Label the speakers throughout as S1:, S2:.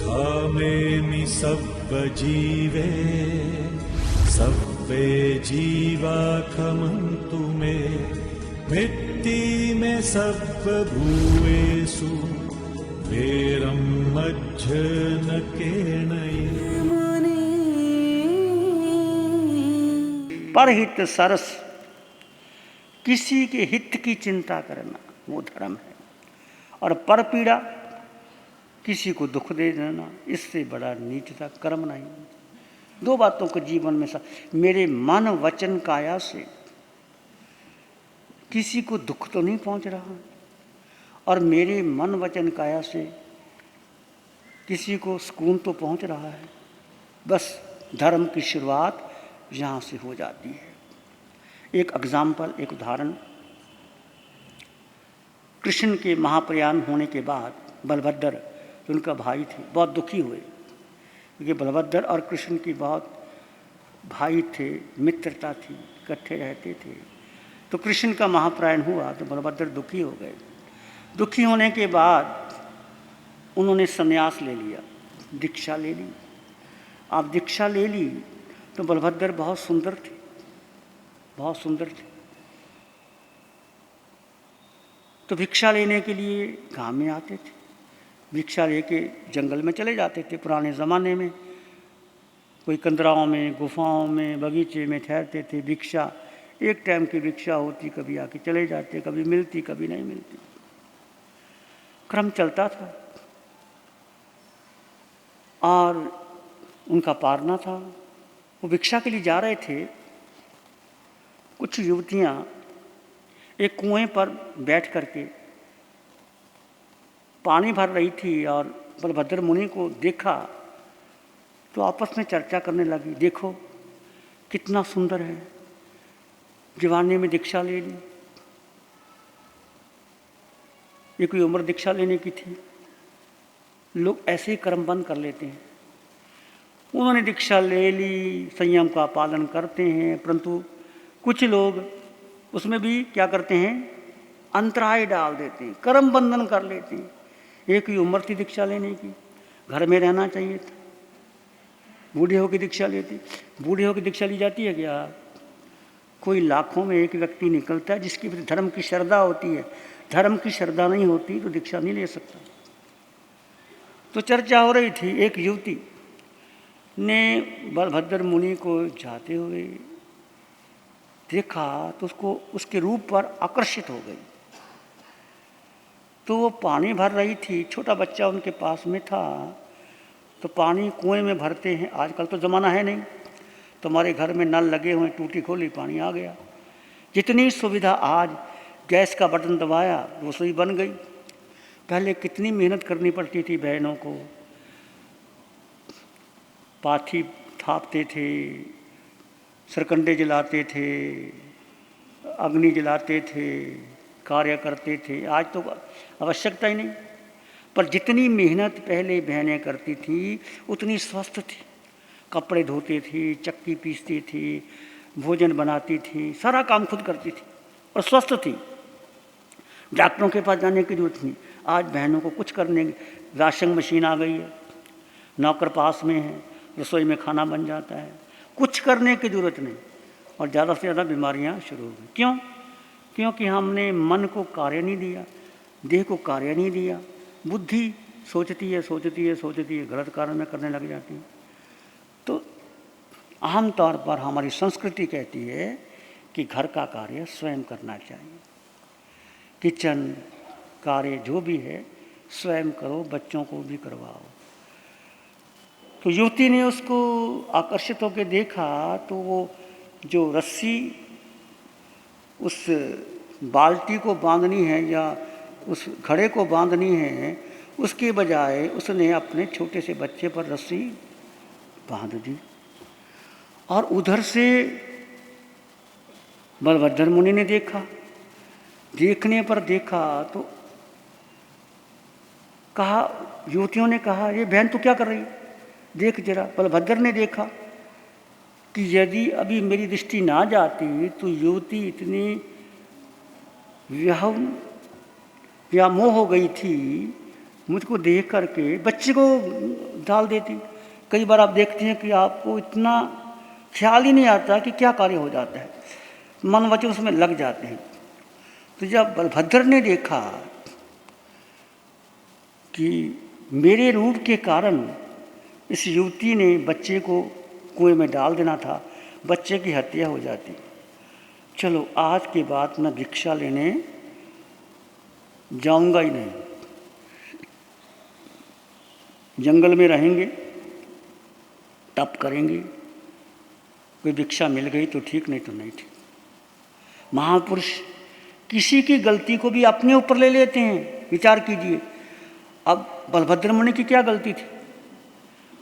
S1: धामेमि सब्बजीवे सब्बे जीवा खमन्तु मे मिट्टी में सब्ब भूएषु वेरं मज्जन केनये।
S2: परहित सरस, किसी के हित की चिंता करना वो धर्म है, और पर पीड़ा, किसी को दुख दे देना, इससे बड़ा नीचता कर्म नहीं। दो बातों को जीवन में मेरे मन वचन काया से किसी को दुख तो नहीं पहुंच रहा, और मेरे मन वचन काया से किसी को सुकून तो पहुंच रहा है। बस धर्म की शुरुआत यहाँ से हो जाती है। एक एग्जाम्पल, एक उदाहरण, कृष्ण के महाप्रयाण होने के बाद बलभद्र, जो उनका भाई थे, बहुत दुखी हुए, क्योंकि बलभद्र और कृष्ण की बहुत भाई थे, मित्रता थी, इकट्ठे रहते थे। तो कृष्ण का महाप्रयाण हुआ तो बलभद्र दुखी हो गए। दुखी होने के बाद उन्होंने संन्यास ले लिया, दीक्षा ले ली। आप दीक्षा ले ली तो बलभद्र बहुत सुंदर थे, बहुत सुंदर थे। तो भिक्षा लेने के लिए गांव में आते थे, भिक्षा लेके जंगल में चले जाते थे। पुराने ज़माने में कोई कंदराओं में, गुफाओं में, बगीचे में ठहरते थे। भिक्षा, एक टाइम की भिक्षा होती, कभी आके चले जाते, कभी मिलती, कभी नहीं मिलती, क्रम चलता था। और उनका पारना था, वो भिक्षा के लिए जा रहे थे। कुछ युवतियां एक कुएं पर बैठ करके पानी भर रही थी, और बलभद्र मुनि को देखा तो आपस में चर्चा करने लगी, देखो कितना सुंदर है, जवानी में दीक्षा ले ली। ये कोई उम्र दीक्षा लेने की थी? लोग ऐसे ही कर्म बंद कर लेते हैं। उन्होंने दीक्षा ले ली, संयम का पालन करते हैं, परंतु कुछ लोग उसमें भी क्या करते हैं, अंतराय डाल देते हैं, कर्म बंधन कर लेते हैं। एक ही उम्र थी दीक्षा लेने की, घर में रहना चाहिए था, बूढ़े होकर दीक्षा लेती। बूढ़े होकर दीक्षा ली जाती है क्या? कोई लाखों में एक व्यक्ति निकलता है जिसकी धर्म की श्रद्धा होती है। धर्म की श्रद्धा नहीं होती तो दीक्षा नहीं ले सकता। तो चर्चा हो रही थी, एक युवती ने बलभद्र मुनि को जाते हुए देखा तो उसको उसके रूप पर आकर्षित हो गई। तो वो पानी भर रही थी, छोटा बच्चा उनके पास में था। तो पानी कुएं में भरते हैं, आजकल तो ज़माना है नहीं, तुम्हारे घर में नल लगे हुए, टूटी खोली पानी आ गया। जितनी सुविधा आज, गैस का बटन दबाया रसोई बन गई। पहले कितनी मेहनत करनी पड़ती थी बहनों को, पाथी थापते थे, सरकंडे जलाते थे, अग्नि जलाते थे, कार्य करते थे। आज तो आवश्यकता ही नहीं। पर जितनी मेहनत पहले बहनें करती थी उतनी स्वस्थ थी। कपड़े धोती थी, चक्की पीसती थी, भोजन बनाती थी, सारा काम खुद करती थी और स्वस्थ थी। डॉक्टरों के पास जाने की जरूरत नहीं। आज बहनों को कुछ करने, वॉशिंग मशीन आ गई है, नौकर पास में है, रसोई में खाना बन जाता है, कुछ करने की जरूरत नहीं। और ज़्यादा से ज़्यादा बीमारियां शुरू हो गई। क्यों? क्योंकि हमने मन को कार्य नहीं दिया, देह को कार्य नहीं दिया। बुद्धि सोचती है, सोचती है, सोचती है, गलत कार्य में करने लग जाती है। तो आम तौर पर हमारी संस्कृति कहती है कि घर का कार्य स्वयं करना चाहिए, किचन कार्य जो भी है स्वयं करो, बच्चों को भी करवाओ। तो युवती ने उसको आकर्षित होकर देखा तो वो जो रस्सी उस बाल्टी को बांधनी है या उस घड़े को बांधनी है, उसके बजाय उसने अपने छोटे से बच्चे पर रस्सी बांध दी। और उधर से बलभद्र मुनि ने देखा, देखने पर देखा तो कहा, युवतियों ने कहा, ये बहन तू क्या कर रही है, देख जरा। बलभद्र ने देखा कि यदि अभी मेरी दृष्टि ना जाती तो युवती इतनी व्यामोह हो गई थी मुझको देख करके बच्चे को डाल देती। कई बार आप देखते हैं कि आपको इतना ख्याल ही नहीं आता कि क्या कार्य हो जाता है, मन वचन उसमें लग जाते हैं। तो जब बलभद्र ने देखा कि मेरे रूप के कारण इस युवती ने बच्चे को कुएं में डाल देना था, बच्चे की हत्या हो जाती, चलो आज के बाद मैं भिक्षा लेने जाऊंगा ही नहीं, जंगल में रहेंगे, तप करेंगे, कोई भिक्षा मिल गई तो ठीक, नहीं तो नहीं ठीक। महापुरुष किसी की गलती को भी अपने ऊपर ले लेते हैं। विचार कीजिए, अब बलभद्र मुनि की क्या गलती थी,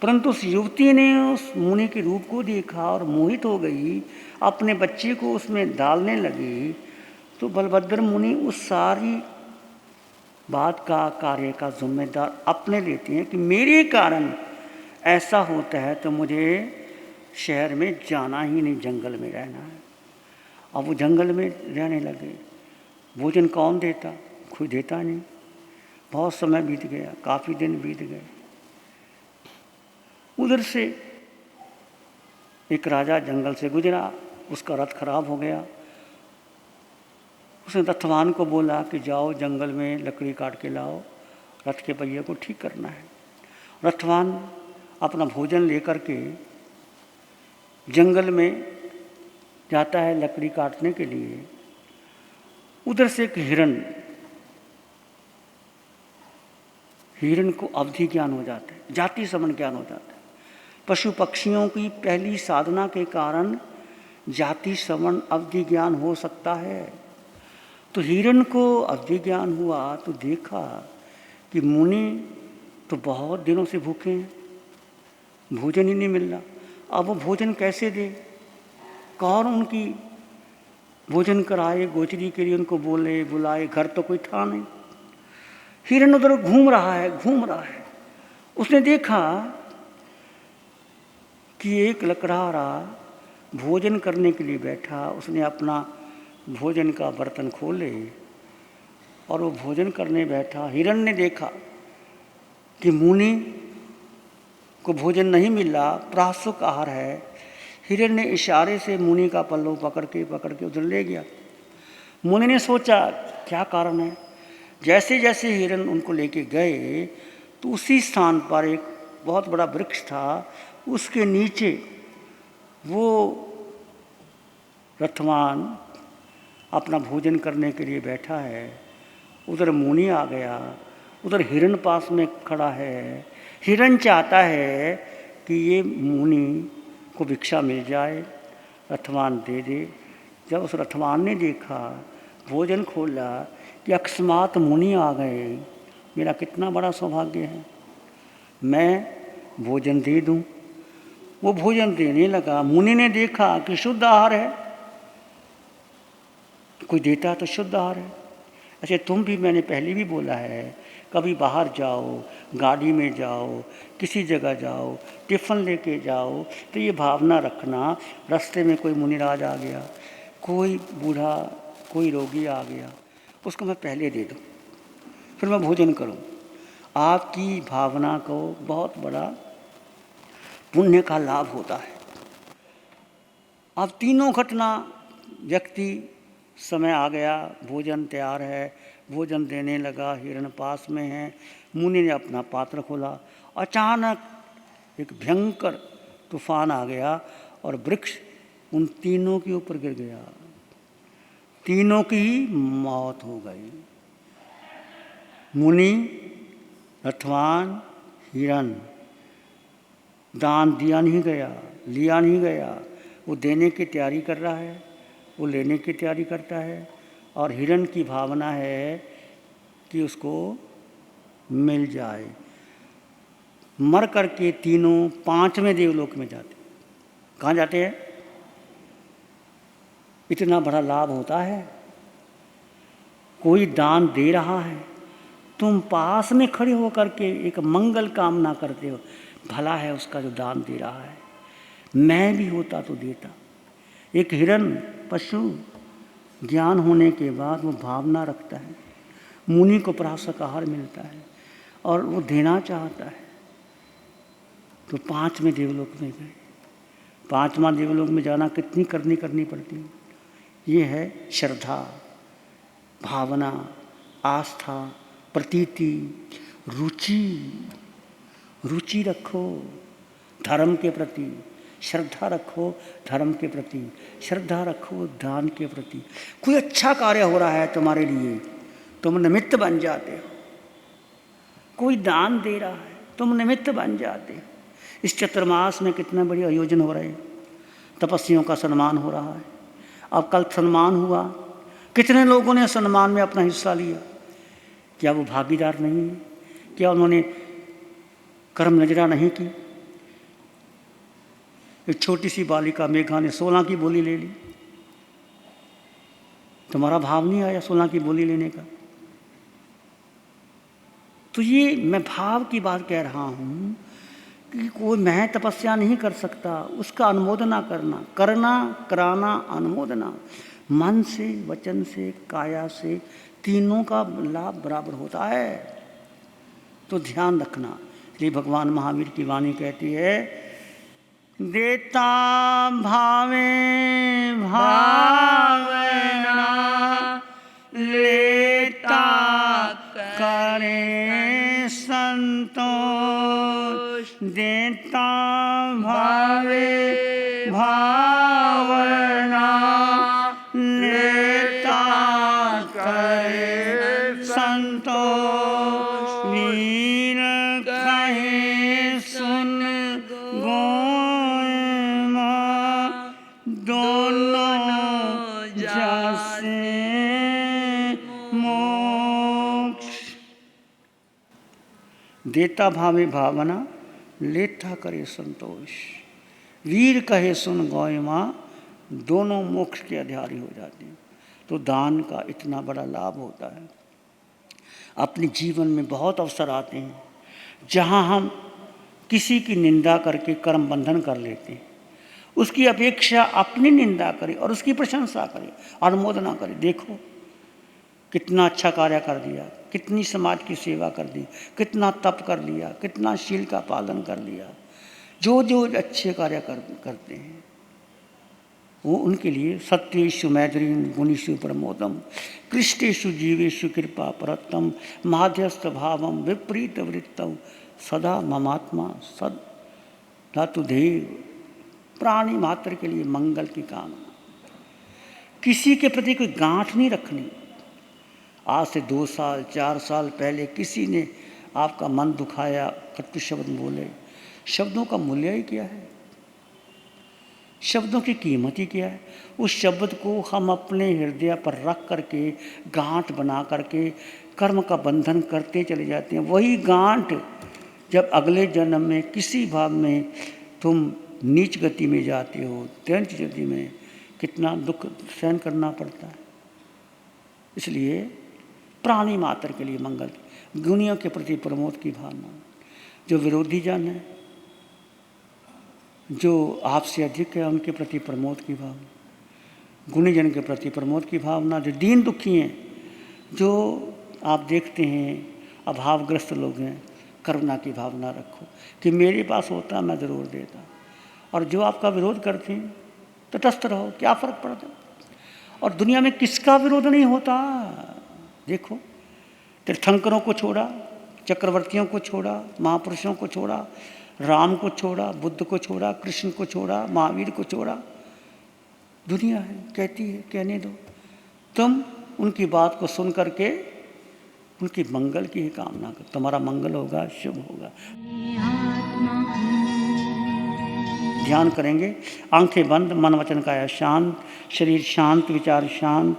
S2: परंतु उस युवती ने उस मुनि के रूप को देखा और मोहित हो गई, अपने बच्चे को उसमें डालने लगी। तो बलभद्र मुनि उस सारी बात का, कार्य का जिम्मेदार अपने लेते हैं कि मेरे कारण ऐसा होता है तो मुझे शहर में जाना ही नहीं, जंगल में रहना है। अब वो जंगल में रहने लगे। भोजन कौन देता, कोई देता नहीं। बहुत समय बीत गया, काफ़ी दिन बीत गए। उधर से एक राजा जंगल से गुजरा, उसका रथ खराब हो गया। उसने रथवान को बोला कि जाओ जंगल में लकड़ी काट के लाओ, रथ के पहिए को ठीक करना है। रथवान अपना भोजन लेकर के जंगल में जाता है लकड़ी काटने के लिए। उधर से एक हिरण को अवधि ज्ञान हो जाता है, जाति समन ज्ञान हो जाता है। पशु पक्षियों की पहली साधना के कारण जाति समन अवधि ज्ञान हो सकता है। तो हिरण को अवधि ज्ञान हुआ तो देखा कि मुनि तो बहुत दिनों से भूखे हैं, भोजन ही नहीं मिल रहा। अब वो भोजन कैसे दे, कौन उनकी भोजन कराए, गोचरी के लिए उनको बोले बुलाए, घर तो कोई था नहीं। हिरण उधर घूम रहा है। उसने देखा कि एक लकड़हारा भोजन करने के लिए बैठा। उसने अपना भोजन का बर्तन खोले और वो भोजन करने बैठा। हिरण ने देखा कि मुनि को भोजन नहीं मिला, प्रासुक आहार है। हिरण ने इशारे से मुनि का पल्लव पकड़ के उधर ले गया। मुनि ने सोचा क्या कारण है। जैसे जैसे हिरण उनको लेके गए तो उसी स्थान पर एक बहुत बड़ा वृक्ष था, उसके नीचे वो रथवान अपना भोजन करने के लिए बैठा है। उधर मुनि आ गया, उधर हिरण पास में खड़ा है। हिरण चाहता है कि ये मुनि को भिक्षा मिल जाए, रथवान दे दे। जब उस रथवान ने देखा, भोजन खोला कि अकस्मात मुनि आ गए, मेरा कितना बड़ा सौभाग्य है, मैं भोजन दे दूं। वो भोजन देने लगा। मुनि ने देखा कि शुद्ध आहार है, कोई देता तो शुद्ध आहार है। अच्छा, तुम भी, मैंने पहले भी बोला है, कभी बाहर जाओ, गाड़ी में जाओ, किसी जगह जाओ, टिफ़िन लेके जाओ तो ये भावना रखना, रास्ते में कोई मुनिराज आ गया, कोई बूढ़ा, कोई रोगी आ गया, उसको मैं पहले दे दूँ, फिर मैं भोजन करूँ। आपकी भावना को बहुत बड़ा पुण्य का लाभ होता है। अब तीनों घटना, व्यक्ति, समय आ गया, भोजन तैयार है, भोजन देने लगा, हिरण पास में है। मुनि ने अपना पात्र खोला। अचानक एक भयंकर तूफान आ गया और वृक्ष उन तीनों के ऊपर गिर गया। तीनों की ही मौत हो गई। मुनि, रथवान, हिरण। दान दिया नहीं गया, लिया नहीं गया। वो देने की तैयारी कर रहा है, वो लेने की तैयारी करता है। और हिरण की भावना है कि उसको मिल जाए। मर करके तीनों पांचवें देवलोक में जाते। कहाँ जाते हैं? इतना बड़ा लाभ होता है, कोई दान दे रहा है, तुम पास में खड़े होकर के एक मंगल कामना करते हो, भला है उसका जो दान दे रहा है, मैं भी होता तो देता। एक हिरण पशु ज्ञान होने के बाद वो भावना रखता है। मुनि को प्रासक आहार मिलता है और वो देना चाहता है। तो 5वें देवलोक में गए। 5वां देवलोक में जाना कितनी करनी पड़ती है। ये है श्रद्धा, भावना, आस्था, प्रतीति, रुचि। रुचि रखो धर्म के प्रति, श्रद्धा रखो धर्म के प्रति, श्रद्धा रखो दान के प्रति। कोई अच्छा कार्य हो रहा है तुम्हारे लिए, तुम निमित्त बन जाते हो। कोई दान दे रहा है, तुम निमित्त बन जाते हो। इस चतुर्मास में कितने बड़े आयोजन हो रहे हैं। तपस्वियों का सम्मान हो रहा है। अब कल सम्मान हुआ, कितने लोगों ने सम्मान में अपना हिस्सा लिया। क्या वो भागीदार नहीं है? क्या उन्होंने कर्म नजरा नहीं की? एक छोटी सी बालिका मेघा ने 16 की बोली ले ली। तुम्हारा भाव नहीं आया 16 की बोली लेने का? तो ये मैं भाव की बात कह रहा हूं कि कोई मैं तपस्या नहीं कर सकता, उसका अनुमोदना करना कराना अनुमोदना, मन से, वचन से, काया से, तीनों का लाभ बराबर होता है। तो ध्यान रखना। इसलिए भगवान महावीर की वाणी कहती है, देता भावे भावना, लेता करे संतोष। देता भावे भावना, लेता करे संतोष। वीर कहे सुन गोयमा, दोनों जैसे मोक्ष। देता भावे भावना, लेता करे संतोष। वीर कहे सुन गौय माँ, दोनों मोक्ष के अधिकारी हो जाते हैं। तो दान का इतना बड़ा लाभ होता है। अपने जीवन में बहुत अवसर आते हैं जहाँ हम किसी की निंदा करके कर्म बंधन कर लेते हैं। उसकी अपेक्षा अपनी निंदा करें और उसकी प्रशंसा करें, अनुमोदना करें। देखो कितना अच्छा कार्य कर दिया, कितनी समाज की सेवा कर दी, कितना तप कर लिया, कितना शील का पालन कर लिया। जो जो अच्छे कार्य करते हैं वो उनके लिए सत्येषु मैत्रीं गुणेषु प्रमोदम, कृष्टेषु जीवेषु कृपा परतम, माध्यस्थ भावम विपरीत वृत्तम, सदा ममात्मा सद धातु देव। प्राणी मात्र के लिए मंगल की कामना, किसी के प्रति कोई गांठ नहीं रखनी। आज से 2 साल 4 साल पहले किसी ने आपका मन दुखाया, कटु शब्द बोले, शब्दों का मूल्य ही क्या है? शब्दों की कीमत ही क्या है? उस शब्द को हम अपने हृदय पर रख करके गांठ बना करके कर्म का बंधन करते चले जाते हैं। वही गांठ जब अगले जन्म में किसी भाव में तुम नीच गति में जाते हो, त्यंच गति में, कितना दुख सहन करना पड़ता है। इसलिए प्राणी मात्र के लिए मंगल, गुणियों के प्रति प्रमोद की भावना। जो विरोधी जन है, जो आपसे अधिक है, उनके प्रति प्रमोद की भावना, गुणीजन के प्रति प्रमोद की भावना। जो दीन दुखी हैं, जो आप देखते हैं अभावग्रस्त लोग हैं, करुणा की भावना रखो कि मेरे पास होता मैं ज़रूर देता। और जो आपका विरोध करते हैं तटस्थ रहो, क्या फ़र्क पड़ता। और दुनिया में किसका विरोध नहीं होता। देखो तीर्थंकरों को छोड़ा, चक्रवर्तियों को छोड़ा, महापुरुषों को छोड़ा, राम को छोड़ा, बुद्ध को छोड़ा, कृष्ण को छोड़ा, महावीर को छोड़ा, दुनिया है कहती है कहने दो। तुम उनकी बात को सुन करके उनकी मंगल की ही कामना करो, तुम्हारा मंगल होगा, शुभ होगा। ध्यान करेंगे, आंखें बंद, मन वचन काया शांत, शरीर शांत, विचार शांत,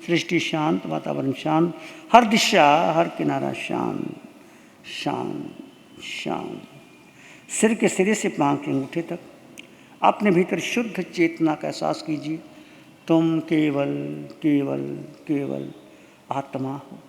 S2: सृष्टि शांत, वातावरण शांत, हर दिशा हर किनारा शांत शांत शांत। सिर के सिरे से पांव के अंगूठे तक अपने भीतर शुद्ध चेतना का एहसास कीजिए। तुम केवल केवल केवल आत्मा हो।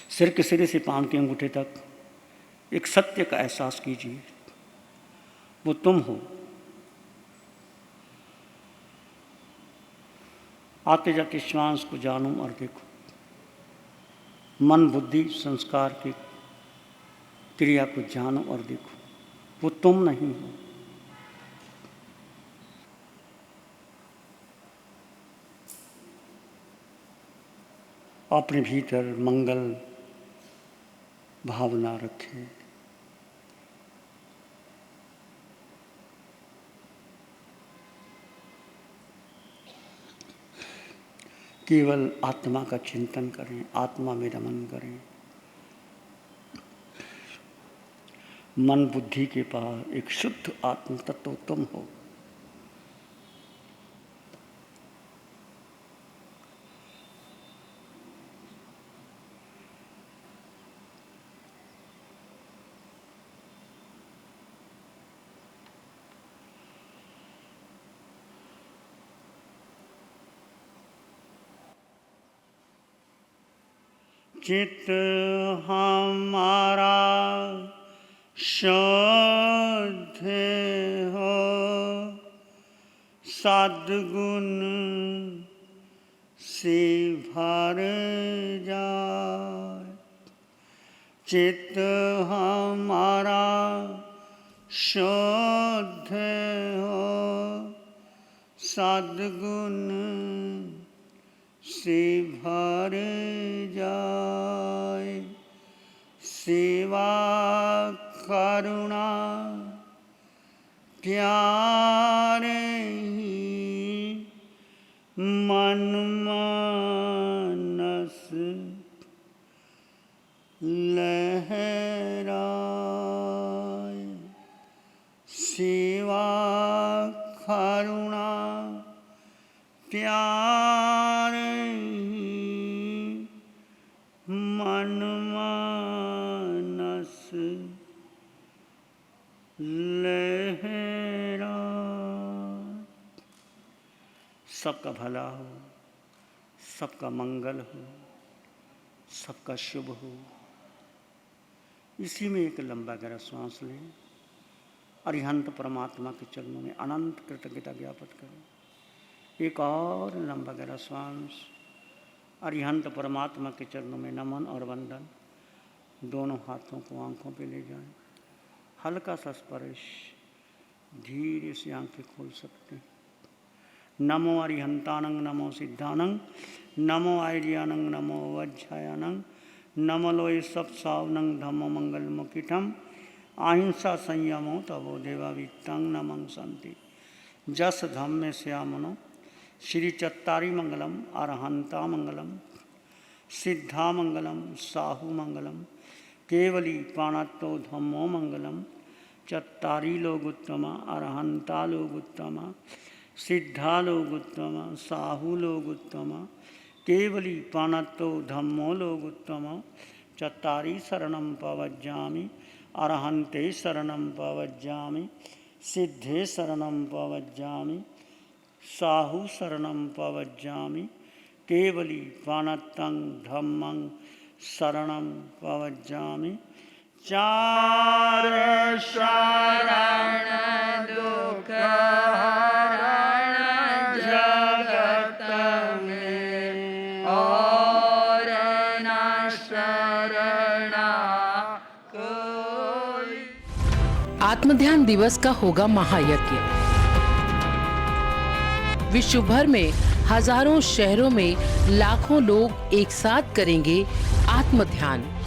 S2: सिर के सिरे से पांव के अंगूठे तक एक सत्य का एहसास कीजिए, वो तुम हो। आते जाते श्वास को जानो और देखो। मन बुद्धि संस्कार की क्रिया को जानो और देखो, वो तुम नहीं हो। अपने भीतर मंगल भावना रखें। केवल आत्मा का चिंतन करें, आत्मा में रमन करें। मन बुद्धि के पार एक शुद्ध आत्म तत्व तुम हो। चित हमारा शुद्ध हो, सद्गुण से भर जाए। चित हमारा शुद्ध हो, सद्गुण से भर जाए। सेवा करुणा प्यार ही मन मानस लहराए। सेवा करुणा प्यार मन मानस लहरा। सबका भला हो, सबका मंगल हो, सबका शुभ हो। इसी में एक लंबा गहरा श्वास लें। अरिहंत परमात्मा के चरणों में अनंत कृतज्ञता ज्ञापित करें। एक और लंबा गहरा श्वास। अरिहंत परमात्मा के चरणों में नमन और वंदन। दोनों हाथों को आंखों पे ले जाएं। हल्का सा स्पर्श, धीरे से आंखें खोल सकते हैं। नमो अरिहंतानंग, नमो सिद्धानंग, नमो आर्यानंग, नमो वज्झायानंग, नमो लोय सत्सावनंग धम्मो मंगल मुकिठम, अहिंसा संयमो तवो देवा वित्तंग नमं संति। जस धम्मे श्यामनो श्री चत्तारी मंगलम, अरहंता मंगलम, सिद्धा मंगलम, साहु मंगलम, केवली पाणत्तो धम्मो मंगलम। चत्तारी लोग उत्तमा, अरहंता लोग उत्तमा, सिद्धा लोग उत्तमा, साहु लोग उत्तमा, केवली पाणत्तो धम्मो लोग उत्तमा। चत्तारी शरणं पवज्जामि, अरहंते शरणं पवज्जामि, सिद्धे शरणं पवज्जामि, साहु शरणं पवज्जामि, केवली पाणत्तं धम्मं शरणं पवज्जामि। चार शरण दुख हरण जगत में, और न शरणा कोई।
S3: आत्मध्यान दिवस का होगा महायज्ञ। विश्व भर में हजारों शहरों में लाखों लोग एक साथ करेंगे आत्मध्यान।